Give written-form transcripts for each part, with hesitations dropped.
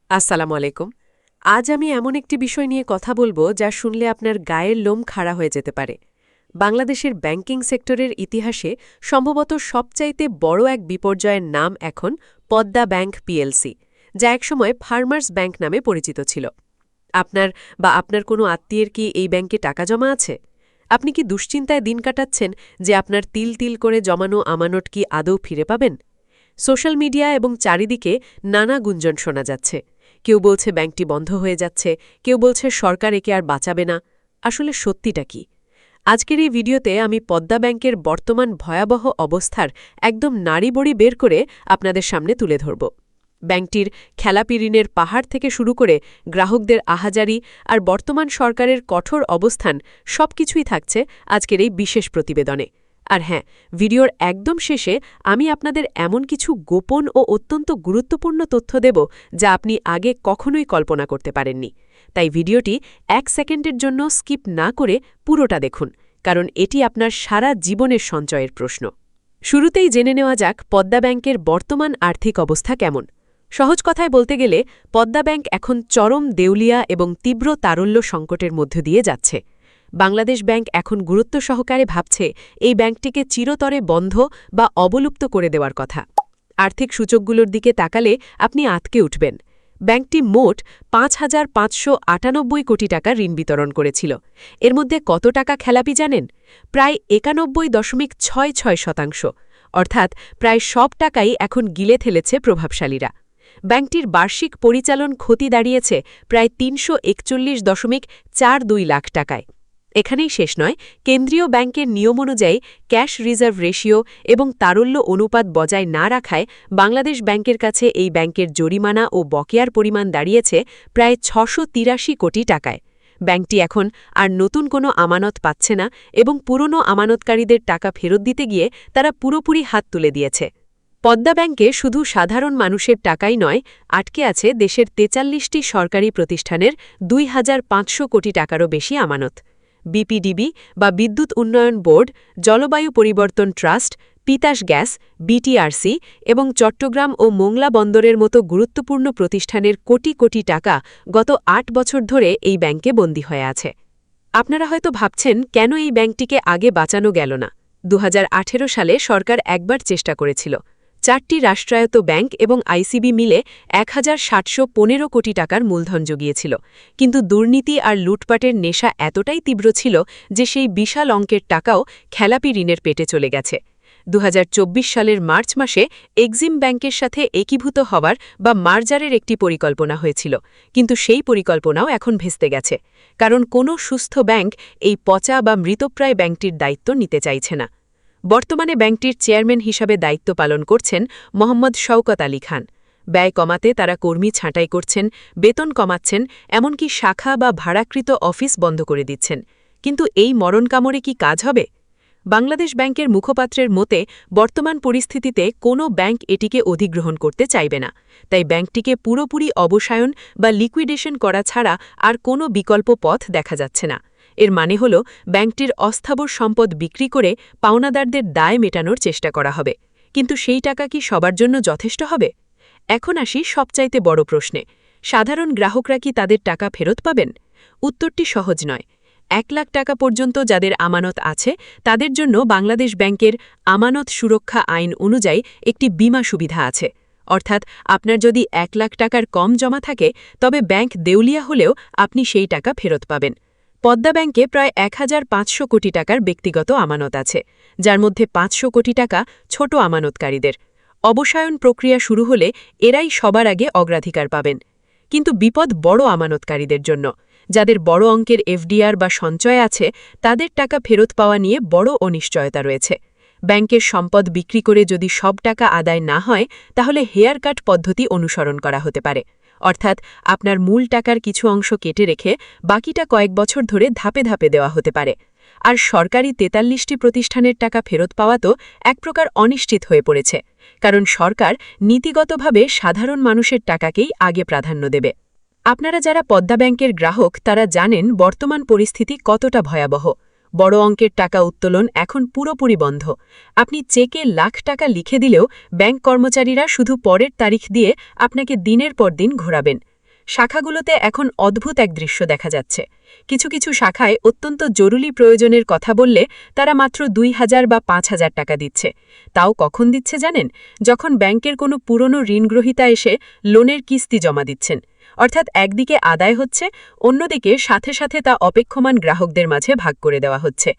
আসসালামু আলাইকুম। আজ আমি এমন একটি বিষয় নিয়ে কথা বলবো যা শুনলে আপনার গায়ের লোম খাড়া হয়ে যেতে পারে। বাংলাদেশের ব্যাংকিং সেক্টরের ইতিহাসে সম্ভবত সবচাইতে বড় এক বিপর্যয়ের নাম এখন পদ্মা ব্যাংক পিএলসি, যা একসময় ফার্মার্স ব্যাংক নামে পরিচিত ছিল। আপনার কোনো আত্মীয়ের কি এই ব্যাংকে টাকা জমা আছে? আপনি কি দুশ্চিন্তায় দিন কাটাচ্ছেন যে আপনার তিল তিল করে জমানো আমানত কি আদৌ ফিরে পাবেন? সোশ্যাল মিডিয়া এবং চারিদিকে নানা গুঞ্জন শোনা যাচ্ছে। কেউ বলছে ব্যাংকটি বন্ধ হয়ে যাচ্ছে, কেউ বলছে সরকার একে আর বাঁচাবে না। আসলে সত্যিটা কি? আজকের এই ভিডিওতে আমি পদ্মা ব্যাংকের বর্তমান ভয়াবহ অবস্থার একদম নাড়িবড়ি বের করে আপনাদের সামনে তুলে ধরব। ব্যাংকটির খেলাপি ঋণের পাহাড় থেকে শুরু করে গ্রাহকদের আহাজারি আর বর্তমান সরকারের কঠোর অবস্থান সবকিছুই থাকছে আজকের এই বিশেষ প্রতিবেদনে। আর হ্যাঁ, ভিডিওর একদম শেষে আমি আপনাদের এমন কিছু গোপন ও অত্যন্ত গুরুত্বপূর্ণ তথ্য দেব যা আপনি আগে কখনোই কল্পনা করতে পারেননি। তাই ভিডিওটি ১ সেকেন্ডের জন্য স্কিপ না করে পুরোটা দেখুন, কারণ এটি আপনার সারা জীবনের সঞ্চয়ের প্রশ্ন। শুরুতেই জেনে নেওয়া যাক পদ্মা ব্যাংকের বর্তমান আর্থিক অবস্থা কেমন। সহজ কথায় বলতে গেলে পদ্মা ব্যাংক এখন চরম দেউলিয়া এবং তীব্র তারল্য সংকটের মধ্য দিয়ে যাচ্ছে। বাংলাদেশ ব্যাংক এখন গুরুত্ব সহকারে ভাবছে এই ব্যাংকটিকে চিরতরে বন্ধ বা অবলুপ্ত করে দেওয়ার কথা। আর্থিক সূচকগুলোর দিকে তাকালে আপনি আঁতকে উঠবেন। ব্যাংকটি মোট ৫,৫৯৮ কোটি টাকা ঋণ বিতরণ করেছিল। এর মধ্যে কত টাকা খেলাপি জানেন? প্রায় ৯১.৬৬%, অর্থাৎ প্রায় সব টাকাই এখন গিলে ফেলেছে প্রভাবশালীরা। ব্যাংকটির বার্ষিক পরিচালন ক্ষতি দাঁড়িয়েছে প্রায় ৩৪১.৪২ লাখ টাকায়। এখানেই শেষ নয়, কেন্দ্রীয় ব্যাংকের নিয়ম অনুযায়ী ক্যাশ রিজার্ভ রেশিও এবং তারল্য অনুপাত বজায় না রাখায় বাংলাদেশ ব্যাংকের কাছে এই ব্যাংকের জরিমানা ও বকেয়ার পরিমাণ দাঁড়িয়েছে প্রায় ৬৮৩ কোটি টাকায়। ব্যাংকটি এখন আর নতুন কোনো আমানত পাচ্ছে না এবং পুরনো আমানতকারীদের টাকা ফেরত দিতে গিয়ে তারা পুরোপুরি হাত তুলে দিয়েছে। পদ্মা ব্যাংকে শুধু সাধারণ মানুষের টাকাই নয়, আটকে আছে দেশের ৪৩টি সরকারি প্রতিষ্ঠানের ২,৫০০ কোটি টাকারও বেশি আমানত। বিপিডিবি বা বিদ্যুৎ উন্নয়ন বোর্ড, জলবায়ু পরিবর্তন ট্রাস্ট, তিতাস গ্যাস, বিটিআরসি এবং চট্টগ্রাম ও মোংলা বন্দরের মতো গুরুত্বপূর্ণ প্রতিষ্ঠানের কোটি কোটি টাকা গত ৮ বছর ধরে এই ব্যাংকে বন্দী হয়ে আছে। আপনারা হয়তো ভাবছেন কেন এই ব্যাংকটিকে আগে বাঁচানো গেল না। ২০১৮ সালে সরকার একবার চেষ্টা করেছিল। ৪টি রাষ্ট্রায়ত্ত ব্যাংক এবং আইসিবি মিলে ১,৭১৫ কোটি টাকার মূলধন জুগিয়েছিল, কিন্তু দুর্নীতি আর লুটপাটের নেশা এতটাই তীব্র ছিল যে সেই বিশাল অঙ্কের টাকাও খেলাপি ঋণের পেটে চলে গেছে। ২০২৪ সালের মার্চ মাসে এক্সিম ব্যাংকের সাথে একীভূত হওয়ার বা মার্জারের একটি পরিকল্পনা হয়েছিল, কিন্তু সেই পরিকল্পনাও এখন ভেস্তে গেছে, কারণ কোনো সুস্থ ব্যাংক এই পচা বা মৃতপ্রায় ব্যাংকটির দায়িত্ব নিতে চাইছে না। বর্তমানে ব্যাংকটির চেয়ারম্যান হিসাবে দায়িত্ব পালন করছেন মোহাম্মদ শওকত আলী খান। ব্যয় কমাতে তারা কর্মী ছাঁটাই করছেন, বেতন কমাচ্ছেন, এমনকি শাখা বা ভাড়াকৃত অফিস বন্ধ করে দিচ্ছেন। কিন্তু এই মরণ কামড়ে কি কাজ হবে? বাংলাদেশ ব্যাংকের মুখপাত্রের মতে বর্তমান পরিস্থিতিতে কোনো ব্যাংক এটিকে অধিগ্রহণ করতে চাইবে না, তাই ব্যাংকটিকে পুরোপুরি অবসায়ন বা লিকুইডেশন করা ছাড়া আর কোনো বিকল্প পথ দেখা যাচ্ছে না। এর মানে হল ব্যাংকটির অস্থাবর সম্পদ বিক্রি করে পাওনাদারদের দায় মেটানোর চেষ্টা করা হবে। কিন্তু সেই টাকা কি সবার জন্য যথেষ্ট হবে? এখন আসি সবচাইতে বড় প্রশ্নে, সাধারণ গ্রাহকরা কি তাদের টাকা ফেরত পাবেন? উত্তরটি সহজ নয়। ১ লাখ টাকা পর্যন্ত যাদের আমানত আছে তাদের জন্য বাংলাদেশ ব্যাংকের আমানত সুরক্ষা আইন অনুযায়ী একটি বীমা সুবিধা আছে। অর্থাৎ আপনার যদি ১ লাখ টাকার কম জমা থাকে তবে ব্যাংক দেউলিয়া হলেও আপনি সেই টাকা ফেরত পাবেন। পদ্মা ব্যাংকে প্রায় ১,৫০০ কোটি টাকার ব্যক্তিগত আমানত আছে, যার মধ্যে ৫০০ কোটি টাকা ছোট আমানতকারীদের। অবসায়ন প্রক্রিয়া শুরু হলে এরাই সবার আগে অগ্রাধিকার পাবেন। কিন্তু বিপদ বড় আমানতকারীদের জন্য, যাদের বড় অঙ্কের এফডিআর বা সঞ্চয় আছে, তাদের টাকা ফেরত পাওয়া নিয়ে বড় অনিশ্চয়তা রয়েছে। ব্যাংকের সম্পদ বিক্রি করে যদি সব টাকা আদায় না হয় তাহলে হেয়ার কাট পদ্ধতি অনুসরণ করা হতে পারে, অর্থাৎ আপনার মূল টাকার কিছু অংশ কেটে রেখে বাকিটা কয়েক বছর ধরে ধাপে ধাপে দেওয়া হতে পারে। আর সরকারি ৪৩টি প্রতিষ্ঠানের টাকা ফেরত পাওয়া তো এক প্রকার অনিশ্চিত হয়ে পড়েছে, কারণ সরকার নীতিগতভাবে সাধারণ মানুষের টাকাকেই আগে প্রাধান্য দেবে। আপনারা যারা পদ্মা ব্যাংকের গ্রাহক তারা জানেন বর্তমান পরিস্থিতি কতটা ভয়াবহ। বড় অঙ্কের টাকা উত্তোলন এখন পুরোপুরি বন্ধ। আপনি চেকে লাখ টাকা লিখে দিলেও ব্যাংক কর্মচারীরা শুধু পরের তারিখ দিয়ে আপনাকে দিনের পর দিন ঘোরাবেন। শাখাগুলোতে এখন অদ্ভুত এক দৃশ্য দেখা যাচ্ছে। কিছু কিছু শাখায় অত্যন্ত জরুরি প্রয়োজনের কথা বললে তারা মাত্র ২,০০০ বা ৫,০০০ টাকা দিচ্ছে। তাও কখন দিচ্ছে জানেন? যখন ব্যাংকের কোনো পুরনো ঋণগ্রহীতা এসে লোনের কিস্তি জমা দিচ্ছেন। অর্থাৎ একদিকে আদায় হচ্ছে, অন্যদিকে সাথে সাথে তা অপেক্ষমান গ্রাহকদের মাঝে ভাগ করে দেওয়া হচ্ছে।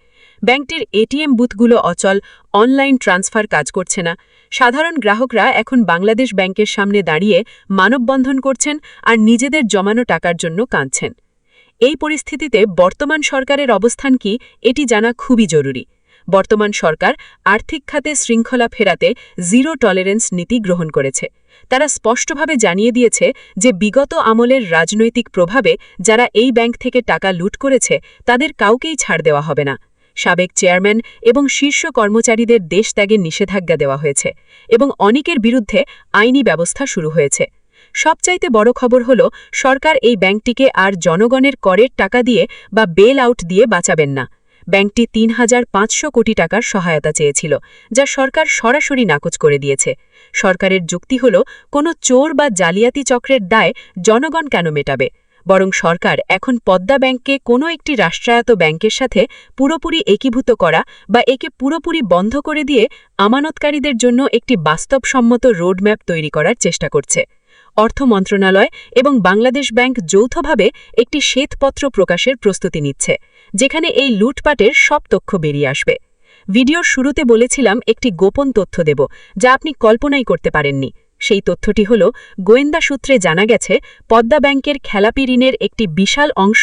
ব্যাংকটির এটিএম বুথগুলো অচল, অনলাইন ট্রান্সফার কাজ করছে না। সাধারণ গ্রাহকরা এখন বাংলাদেশ ব্যাংকের সামনে দাঁড়িয়ে মানববন্ধন করছেন আর নিজেদের জমানো টাকার জন্য কাঁদছেন। এই পরিস্থিতিতে বর্তমান সরকারের অবস্থান কি, এটি জানা খুবই জরুরি। বর্তমান সরকার আর্থিক খাতে শৃঙ্খলা ফেরাতে জিরো টলারেন্স নীতি গ্রহণ করেছে। তারা স্পষ্টভাবে জানিয়ে দিয়েছে যে বিগত আমলের রাজনৈতিক প্রভাবে যারা এই ব্যাংক থেকে টাকা লুট করেছে তাদের কাউকেই ছাড় দেওয়া হবে না। সাবেক চেয়ারম্যান এবং শীর্ষ কর্মচারীদের দেশত্যাগের নিষেধাজ্ঞা দেওয়া হয়েছে এবং অনেকের বিরুদ্ধে আইনি ব্যবস্থা শুরু হয়েছে। সবচাইতে বড় খবর হল, সরকার এই ব্যাংকটিকে আর জনগণের করের টাকা দিয়ে বা বেল আউট দিয়ে বাঁচাবেন না। ব্যাংকটি ৩,৫০০ কোটি টাকার সহায়তা চেয়েছিল, যা সরকার সরাসরি নাকচ করে দিয়েছে। সরকারের যুক্তি হল, কোনো চোর বা জালিয়াতি চক্রের দায় জনগণ কেন মেটাবে? বরং সরকার এখন পদ্মা ব্যাংককে কোনো একটি রাষ্ট্রায়ত্ত ব্যাংকের সাথে পুরোপুরি একীভূত করা বা একে পুরোপুরি বন্ধ করে দিয়ে আমানতকারীদের জন্য একটি বাস্তবসম্মত রোডম্যাপ তৈরি করার চেষ্টা করছে। অর্থ মন্ত্রণালয় এবং বাংলাদেশ ব্যাংক যৌথভাবে একটি শ্বেতপত্র প্রকাশের প্রস্তুতি নিচ্ছে, যেখানে এই লুটপাটের সব তথ্য বেরিয়ে আসবে। ভিডিওর শুরুতে বলেছিলাম একটি গোপন তথ্য দেব, যা আপনি কল্পনাই করতে পারেননি। সেই তথ্যটি হল, গোয়েন্দা সূত্রে জানা গেছে পদ্মা ব্যাংকের খেলাপি ঋণের একটি বিশাল অংশ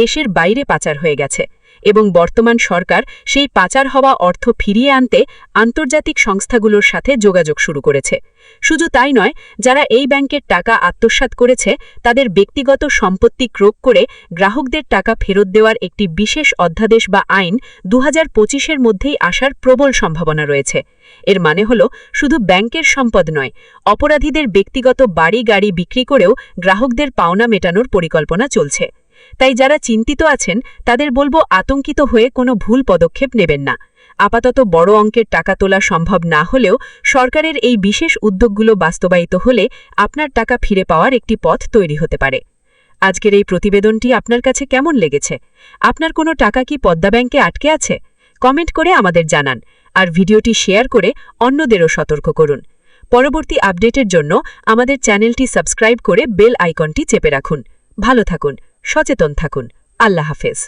দেশের বাইরে পাচার হয়ে গেছে এবং বর্তমান সরকার সেই পাচার হওয়া অর্থ ফিরিয়ে আনতে আন্তর্জাতিক সংস্থাগুলোর সাথে যোগাযোগ শুরু করেছে। শুধু তাই নয়, যারা এই ব্যাংকের টাকা আত্মসাৎ করেছে তাদের ব্যক্তিগত সম্পত্তি ক্রোক করে গ্রাহকদের টাকা ফেরত দেওয়ার একটি বিশেষ অধ্যাদেশ বা আইন ২০২৫-এর মধ্যেই আসার প্রবল সম্ভাবনা রয়েছে। এর মানে হল, শুধু ব্যাংকের সম্পদ নয়, অপরাধীদের ব্যক্তিগত বাড়ি গাড়ি বিক্রি করেও গ্রাহকদের পাওনা মেটানোর পরিকল্পনা চলছে। তাই যারা চিন্তিত আছেন তাদের বলবো, আতঙ্কিত হয়ে কোনো ভুল পদক্ষেপ নেবেন না। আপাতত বড় অঙ্কের টাকা তোলা সম্ভব না হলেও সরকারের এই বিশেষ উদ্যোগগুলো বাস্তবায়িত হলে আপনার টাকা ফিরে পাওয়ার একটি পথ তৈরি হতে পারে। আজকের এই প্রতিবেদনটি আপনার কাছে কেমন লেগেছে? আপনার কোনো টাকা কি পদ্মা ব্যাংকে আটকে আছে? কমেন্ট করে আমাদের জানান আর ভিডিওটি শেয়ার করে অন্যদেরও সতর্ক করুন। পরবর্তী আপডেটের জন্য আমাদের চ্যানেলটি সাবস্ক্রাইব করে বেল আইকনটি চেপে রাখুন। ভালো থাকুন, সচেতন থাকুন। আল্লাহ হাফেজ।